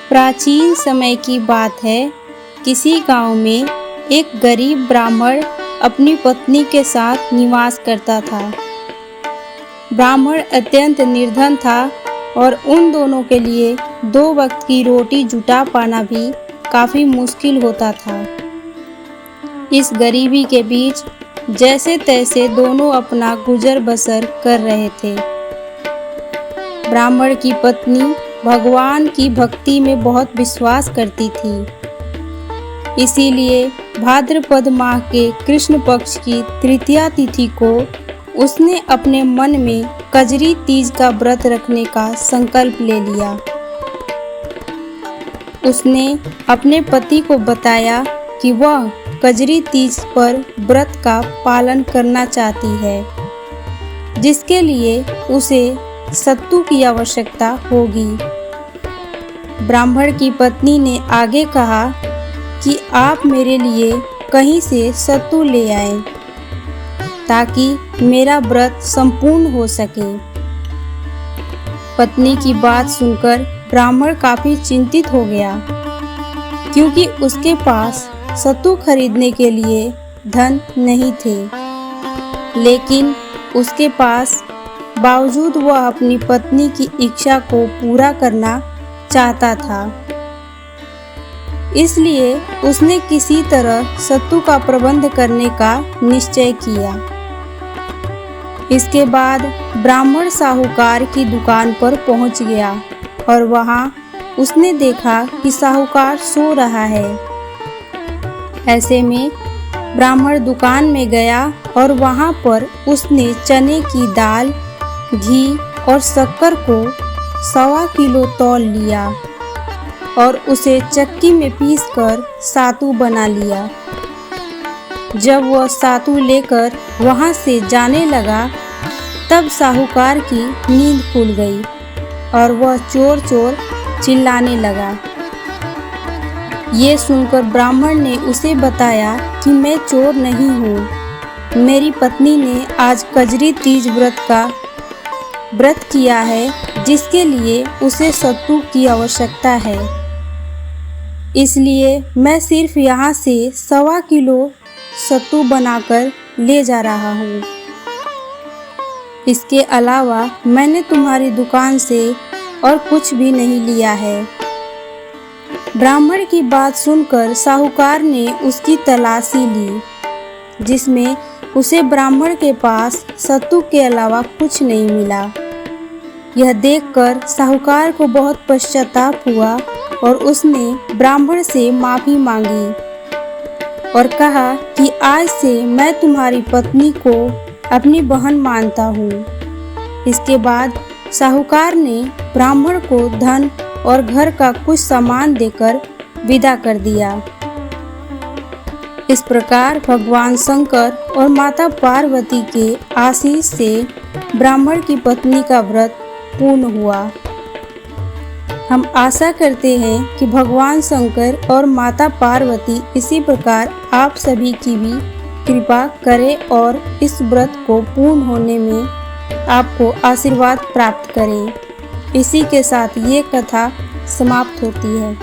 प्राचीन समय की बात है। किसी गांव में एक गरीब ब्राह्मण अपनी पत्नी के साथ निवास करता था। ब्राह्मण अत्यंत निर्धन था और उन दोनों के लिए 2 वक्त की रोटी जुटा पाना भी काफ़ी मुश्किल होता था। इस गरीबी के बीच जैसे तैसे दोनों अपना गुजर बसर कर रहे थे। ब्राह्मण की पत्नी भगवान की भक्ति में बहुत विश्वास करती थी। इसीलिए भाद्रपद माह के कृष्ण पक्ष की तृतीया तिथि को उसने अपने मन में कजरी तीज का व्रत रखने का संकल्प ले लिया। उसने अपने पति को बताया कि वह कजरी तीज पर व्रत का पालन करना चाहती है, जिसके लिए उसे सत्तू की आवश्यकता होगी। ब्राह्मण की पत्नी ने आगे कहा कि आप मेरे लिए कहीं से सत्तू ले आएं, ताकि मेरा व्रत संपूर्ण हो सके। पत्नी की बात सुनकर ब्राह्मण काफी चिंतित हो गया, क्योंकि उसके पास सत्तू खरीदने के लिए धन नहीं थे। लेकिन उसके पास बावजूद वह अपनी पत्नी की इच्छा को पूरा करना चाहता था। इसलिए उसने किसी तरह सत्तू का प्रबंध करने का निश्चय किया। इसके बाद ब्राह्मण साहूकार की दुकान पर पहुंच गया और वहां उसने देखा कि साहूकार सो रहा है। ऐसे में ब्राह्मण दुकान में गया और वहां पर उसने चने की दाल, घी और शक्कर को 1.25 किलो तौल लिया और उसे चक्की में पीसकर सातू बना लिया। जब वह सातू लेकर वहां से जाने लगा, तब साहूकार की नींद खुल गई और वह चोर चोर चिल्लाने लगा। ये सुनकर ब्राह्मण ने उसे बताया कि मैं चोर नहीं हूँ। मेरी पत्नी ने आज कजरी तीज व्रत किया है, जिसके लिए उसे सत्तू की आवश्यकता है। इसलिए मैं सिर्फ यहाँ से 1.25 किलो सत्तू बनाकर ले जा रहा हूँ। इसके अलावा मैंने तुम्हारी दुकान से और कुछ भी नहीं लिया है। ब्राह्मण की बात सुनकर साहूकार ने उसकी तलाशी ली, जिसमें उसे ब्राह्मण के पास सत्तू के अलावा कुछ नहीं मिला। यह देखकर साहूकार को बहुत पश्चाताप हुआ और उसने ब्राह्मण से माफ़ी मांगी और कहा कि आज से मैं तुम्हारी पत्नी को अपनी बहन मानता हूँ। इसके बाद साहूकार ने ब्राह्मण को धन और घर का कुछ सामान देकर विदा कर दिया। इस प्रकार भगवान शंकर और माता पार्वती के आशीष से ब्राह्मण की पत्नी का व्रत पूर्ण हुआ। हम आशा करते हैं कि भगवान शंकर और माता पार्वती इसी प्रकार आप सभी की भी कृपा करें और इस व्रत को पूर्ण होने में आपको आशीर्वाद प्राप्त करें। इसी के साथ ये कथा समाप्त होती है।